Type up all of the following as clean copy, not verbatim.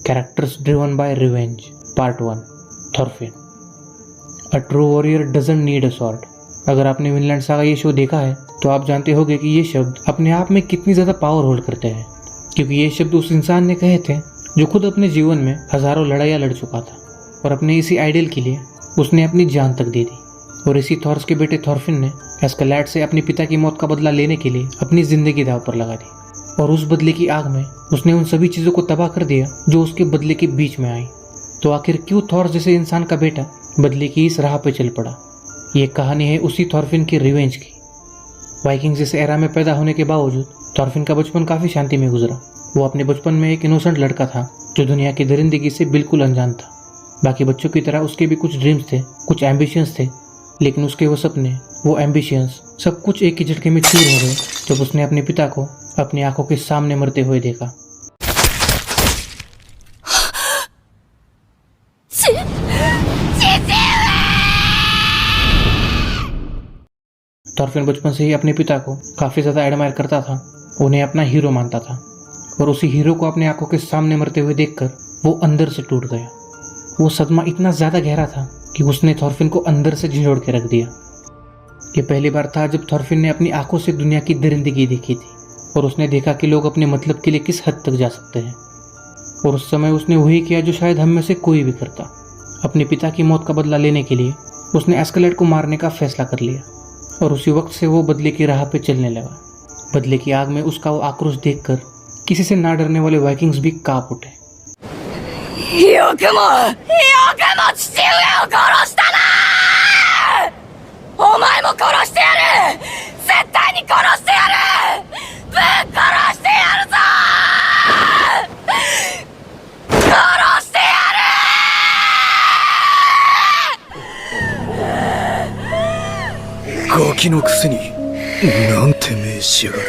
Characters driven by revenge. Part 1. Thorfinn. A true warrior doesn't need a sword. अगर आपने Vinland saga ये show देखा है तो आप जानते होंगे कि ये शब्द अपने आप में कितनी ज़्यादा पावर होल्ड करते हैं, क्योंकि ये शब्द उस इंसान ने कहे थे जो खुद अपने जीवन में हज़ारों लड़ाइयाँ लड़ चुका था और अपने इसी आइडियल के लिए उसने अपनी जान तक दे दी। और इसी थॉर्स के बेटे थॉरफिन ने एस्केलैड से अपने पिता की मौत का बदला लेने के लिए अपनी ज़िंदगी दांव पर लगा दी और उस बदले की आग में उसने उन सभी चीज़ों को तबाह कर दिया जो उसके बदले के बीच में आई। तो आखिर क्यों थॉर जैसे इंसान का बेटा बदले की इस राह पे चल पड़ा? ये कहानी है उसी थॉरफिन की रिवेंज की। वाइकिंग जैसे एरा में पैदा होने के बावजूद थॉरफिन का बचपन काफ़ी शांति में गुजरा। वो अपने बचपन में एक इनोसेंट लड़का था जो दुनिया की दरिंदगी से बिल्कुल अनजान था। बाकी बच्चों की तरह उसके भी कुछ ड्रीम्स थे, कुछ एम्बिशंस थे, लेकिन उसके वो सपने, वो एम्बिशंस सब कुछ एक ही झटके में चूर हो गए जब उसने अपने पिता को अपनी आंखों के सामने मरते हुए देखा। थॉरफिन बचपन से ही अपने पिता को काफ़ी ज़्यादा एडमायर करता था, उन्हें अपना हीरो मानता था और उसी हीरो को अपने आंखों के सामने मरते हुए देखकर वो अंदर से टूट गया। वो सदमा इतना ज़्यादा गहरा था कि उसने थॉरफिन को अंदर से झिझोड़ के रख दिया। ये पहली बार था जब थॉरफिन ने अपनी आंखों से दुनिया की दरिंदगी देखी थी और उसने देखा कि लोग अपने मतलब के लिए किस हद तक जा सकते हैं। और उस समय उसने वही किया जो शायद हम में से कोई भी करता। अपने पिता की मौत का बदला लेने के लिए उसने एस्केलैड को मारने का फैसला कर लिया और उसी वक्त से वो बदले की राह पे चलने लगा। बदले की आग में उसका वो आक्रोश देखकर किसी से ना डरने वाले वाइकिंग्स भी कांप उठे। よくも父上を殺したな！お前も殺してやる！絶対に殺してやる！ぶっ殺してやるぞ！殺してやる！ガキのくせになんて命しやがる。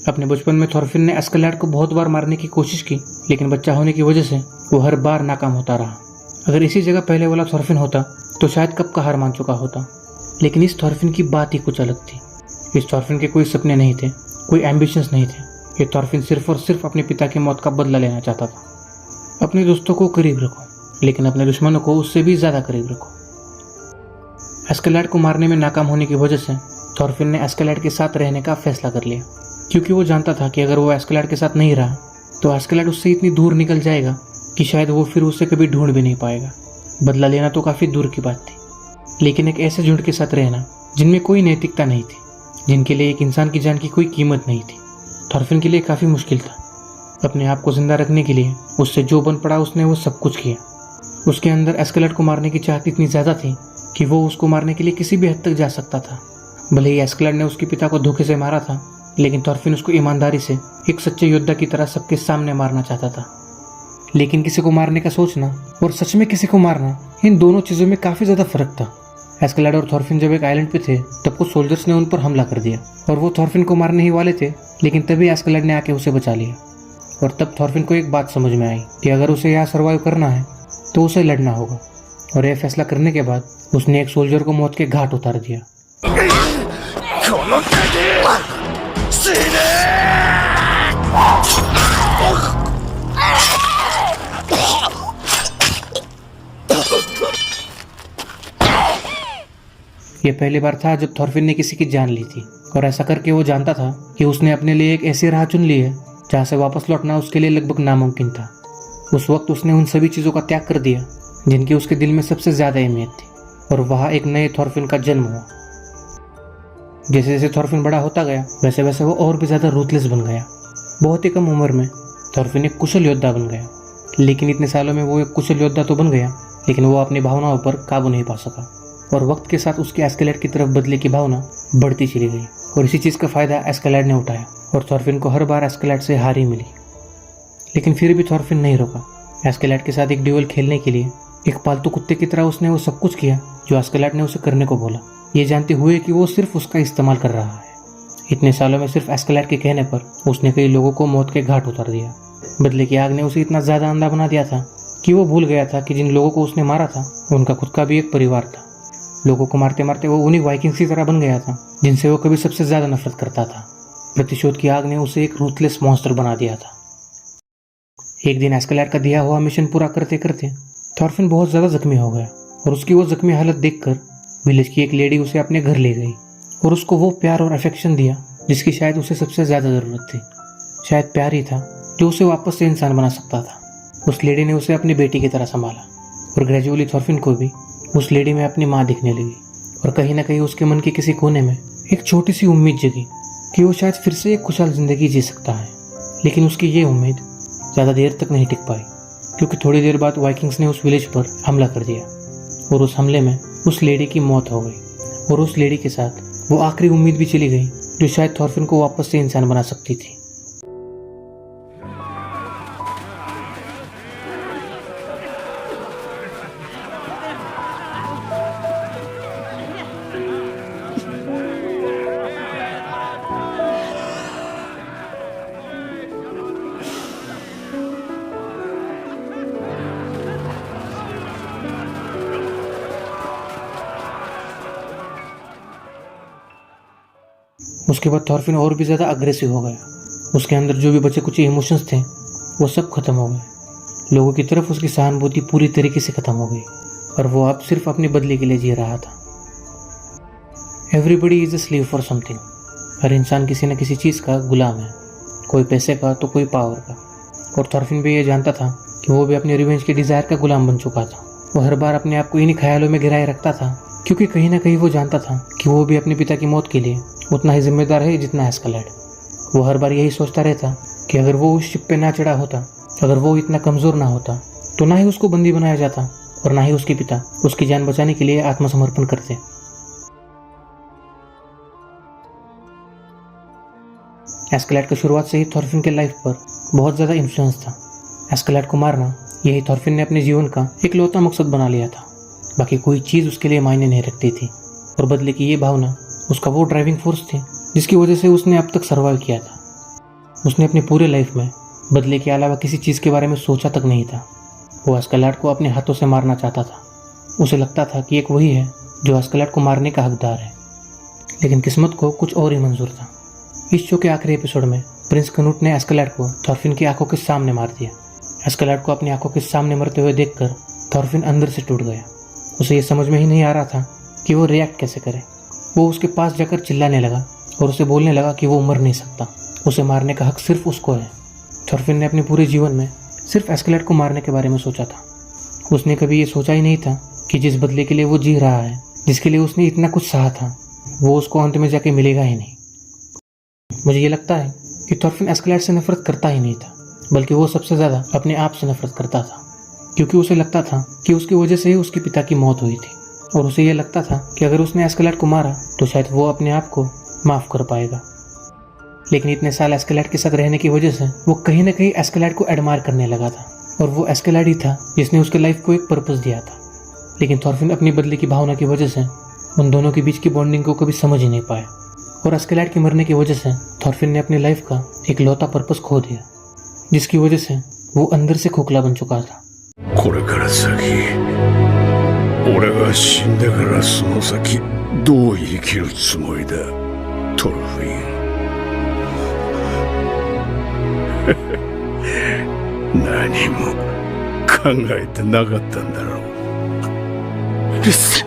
अपने बचपन में थॉरफिन ने एस्केलैड को बहुत बार मारने की कोशिश की, लेकिन बच्चा होने की वजह से वो हर बार नाकाम होता रहा। अगर इसी जगह पहले वाला थॉरफिन होता तो शायद कब का हार मान चुका होता, लेकिन इस थॉरफिन की बात ही कुछ अलग थी। इस थॉरफिन के कोई सपने नहीं थे, कोई एम्बिशंस नहीं थे। ये थॉरफिन सिर्फ और सिर्फ अपने पिता की मौत का बदला लेना चाहता था। अपने दोस्तों को करीब रखो, लेकिन अपने दुश्मनों को उससे भी ज़्यादा करीब रखो। एस्केलैड को मारने में नाकाम होने की वजह से थॉरफिन ने एस्केलैड के साथ रहने का फैसला कर लिया, क्योंकि वो जानता था कि अगर वो एस्केलैड के साथ नहीं रहा तो एस्केलैड उससे इतनी दूर निकल जाएगा कि शायद वो फिर उसे कभी ढूंढ भी नहीं पाएगा। बदला लेना तो काफ़ी दूर की बात थी, लेकिन एक ऐसे झुंड के साथ रहना जिनमें कोई नैतिकता नहीं थी, जिनके लिए एक इंसान की जान की कोई कीमत नहीं थी, थॉरफिन के लिए काफ़ी मुश्किल था। अपने आप को जिंदा रखने के लिए उससे जो बन पड़ा उसने वो सब कुछ किया। उसके अंदर एस्केलैड को मारने की चाहत इतनी ज़्यादा थी कि वो उसको मारने के लिए किसी भी हद तक जा सकता था। भले ही एस्केलैड ने उसके पिता को धोखे से मारा था, लेकिन थॉरफिन उसको ईमानदारी से एक सच्चे योद्धा की तरह सबके सामने मारना चाहता था। लेकिन किसी को मारने का सोचना और सच में किसी को मारना, इन दोनों चीज़ों में काफ़ी ज़्यादा फर्क था। एस्केलैड और थॉरफिन जब एक आइलैंड पे थे तब कुछ सोल्जर्स ने उन पर हमला कर दिया और वो थॉरफिन को मारने ही वाले थे, लेकिन तभी एस्केलैड ने आके उसे बचा लिया। और तब थॉरफिन को एक बात समझ में आई कि अगर उसे यहाँ सर्वाइव करना है तो उसे लड़ना होगा। और यह फैसला करने के बाद उसने एक सोल्जर को मौत के घाट उतार दिया। यह पहली बार था जब थॉरफिन ने किसी की जान ली थी, और ऐसा करके वो जानता था कि उसने अपने लिए एक ऐसी राह चुन ली है जहाँ से वापस लौटना उसके लिए लगभग नामुमकिन था। उस वक्त उसने उन सभी चीज़ों का त्याग कर दिया जिनकी उसके दिल में सबसे ज़्यादा अहमियत थी, और वहाँ एक नए थॉरफिन का जन्म हुआ। जैसे जैसे थॉरफिन बड़ा होता गया वैसे वैसे वो और भी ज़्यादा रूथलेस बन गया। बहुत ही कम उम्र में थॉरफिन एक कुशल योद्धा बन गया, लेकिन इतने सालों में वो एक कुशल योद्धा तो बन गया, लेकिन वो अपनी भावनाओं पर काबू नहीं पा सका। और वक्त के साथ उसके एस्केलैड की तरफ बदले की भावना बढ़ती चली गई, और इसी चीज़ का फ़ायदा एस्केलैड ने उठाया और थॉरफिन को हर बार एस्केलैड से हार ही मिली। लेकिन फिर भी थॉरफिन नहीं रोका। एस्केलैड के साथ एक ड्यूल खेलने के लिए एक पालतू कुत्ते की तरह उसने वो सब कुछ किया जो एस्केलैड ने उसे करने को बोला, ये जानते हुए कि वो सिर्फ उसका इस्तेमाल कर रहा है। इतने सालों में सिर्फ एस्केलैड के कहने पर उसने कई लोगों को मौत के घाट उतार दिया। बदले की आग ने उसे इतना ज़्यादा अंधा बना दिया था कि वो भूल गया था कि जिन लोगों को उसने मारा था उनका खुद का भी एक परिवार था। लोगों को मारते मारते वो उन्हीं वाइकिंग्स की तरह बन गया था जिनसे वो कभी सबसे ज़्यादा नफरत करता था। प्रतिशोध की आग ने उसे एक रूथलेस मॉन्स्टर बना दिया था। एक दिन एस्केलैड का दिया हुआ मिशन पूरा करते करते थॉर्फिन बहुत ज्यादा जख्मी हो गया और उसकी वो जख्मी हालत देखकर विलेज की एक लेडी उसे अपने घर ले गई और उसको वो प्यार और अफेक्शन दिया जिसकी शायद उसे सबसे ज्यादा जरूरत थी। शायद प्यार ही था जो उसे वापस से इंसान बना सकता था। उस लेडी ने उसे अपनी बेटी की तरह संभाला और ग्रेजुअली थॉर्फिन को भी उस लेडी में अपनी माँ दिखने लगी और कहीं ना कहीं उसके मन के किसी कोने में एक छोटी सी उम्मीद जगी कि वो शायद फिर से एक खुशहाल जिंदगी जी सकता है। लेकिन उसकी ये उम्मीद ज़्यादा देर तक नहीं टिक पाई क्योंकि थोड़ी देर बाद वाइकिंग्स ने उस विलेज पर हमला कर दिया और उस हमले में उस लेडी की मौत हो गई और उस लेडी के साथ वो आखिरी उम्मीद भी चली गई जो शायद थॉर्फिन को वापस से इंसान बना सकती थी। उसके बाद थॉर्फिन और भी ज़्यादा अग्रेसिव हो गया। उसके अंदर जो भी बचे कुछ इमोशंस थे वो सब खत्म हो गए। लोगों की तरफ उसकी सहानुभूति पूरी तरीके से खत्म हो गई और वो अब सिर्फ अपने बदले के लिए जी रहा था। Everybody is a slave for something. हर इंसान किसी न किसी चीज़ का गुलाम है, कोई पैसे का तो कोई पावर का। और थॉर्फिन भी ये जानता था कि वो भी अपने रिवेंज के डिज़ायर का गुलाम बन चुका था। वो हर बार अपने आप को इन्हीं ख्यालों में गिराए रखता था क्योंकि कहीं ना कहीं वो जानता था कि वो भी अपने पिता की मौत के लिए उतना ही जिम्मेदार है जितना एस्केलैड। वो हर बार यही सोचता रहता कि अगर वो उस शिप पे ना चढ़ा होता, अगर वो इतना कमज़ोर ना होता, तो ना ही उसको बंदी बनाया जाता और ना ही उसके पिता उसकी जान बचाने के लिए आत्मसमर्पण करते। एस्केलैड का शुरुआत से ही थॉर्फिन के लाइफ पर बहुत ज़्यादा इन्फ्लुएंस था। एस्केलैड को मारना यही थॉर्फिन ने अपने जीवन का एक लौता मकसद बना लिया था। बाकी कोई चीज़ उसके लिए मायने नहीं रखती थी और बदले की ये भावना उसका वो ड्राइविंग फोर्स थी जिसकी वजह से उसने अब तक सर्वाइव किया था। उसने अपनी पूरे लाइफ में बदले के अलावा किसी चीज़ के बारे में सोचा तक नहीं था। वो एस्केलैड को अपने हाथों से मारना चाहता था। उसे लगता था कि एक वही है जो एस्केलैड को मारने का हकदार है, लेकिन किस्मत को कुछ और ही मंजूर था। इस शो के आखिरी एपिसोड में प्रिंस कनूट ने एस्केलैड को थॉर्फिन की आंखों के सामने मार दिया। एस्केलैड को अपनी आंखों के सामने मरते हुए देखकर थॉर्फिन अंदर से टूट गया। उसे ये समझ में ही नहीं आ रहा था कि वो रिएक्ट कैसे करे। वो उसके पास जाकर चिल्लाने लगा और उसे बोलने लगा कि वो मर नहीं सकता, उसे मारने का हक सिर्फ उसको है। थॉर्फिन ने अपने पूरे जीवन में सिर्फ एस्केलैड को मारने के बारे में सोचा था। उसने कभी ये सोचा ही नहीं था कि जिस बदले के लिए वो जी रहा है, जिसके लिए उसने इतना कुछ सहा था, वो उसको अंत में जाके मिलेगा ही नहीं। मुझे ये लगता है कि थॉर्फिन एस्केलैड से नफरत करता ही नहीं था, बल्कि वो सबसे ज़्यादा अपने आप से नफरत करता था, क्योंकि उसे लगता था कि उसकी वजह से ही उसके पिता की मौत हुई थी और उसे ये लगता था कि अगर उसने एस्केलैड को मारा तो शायद वो अपने आप को माफ़ कर पाएगा। लेकिन इतने साल एस्केलैड के साथ रहने की वजह से वो कहीं ना कहीं एस्केलैड को एडमायर करने लगा था और वो एस्केलैड ही था जिसने उसके लाइफ को एक पर्पस दिया था। लेकिन थॉर्फिन अपनी बदले की भावना की वजह से उन दोनों के बीच की बॉन्डिंग को कभी समझ ही नहीं पाया और एस्केलैड के मरने की वजह से थॉर्फिन ने अपनी लाइफ का एक लौता पर्पस खो दिया, जिसकी वजह से वो अंदर से खोखला बन चुका था। これから先俺が死んでからその先どう生きるつもりだトルフィン何も考えてなかったんだろう。うるさ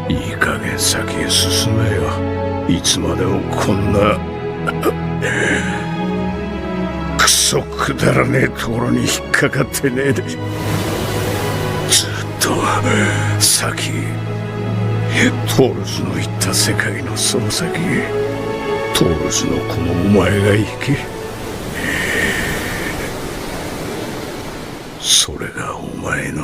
い。いい加減先へ進めよ。いつまでもこんなクソくだらねえところに引っかかってねえでずっと先トールズの行った世界のその先トールズのこのお前が行けそれがお前の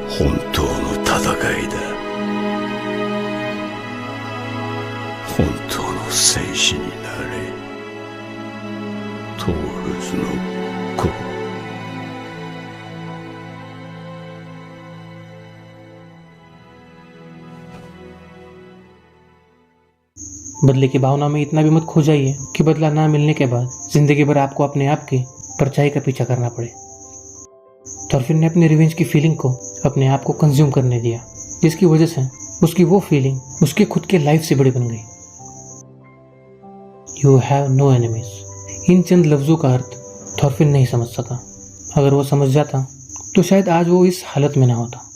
本当の戦いだ本当の戦士になれトールズの子बदले की भावना में इतना भी मत खो जाइए कि बदला ना मिलने के बाद जिंदगी भर आपको अपने आप की परछाई का पीछा करना पड़े। थॉर्फिन ने अपने रिवेंज की फीलिंग को अपने आप को कंज्यूम करने दिया, जिसकी वजह से उसकी वो फीलिंग उसके खुद के लाइफ से बड़ी बन गई। You have no enemies. इन चंद लफ्ज़ों का अर्थ थॉरफिन नहीं समझ सका। अगर वो समझ जाता तो शायद आज वो इस हालत में ना होता।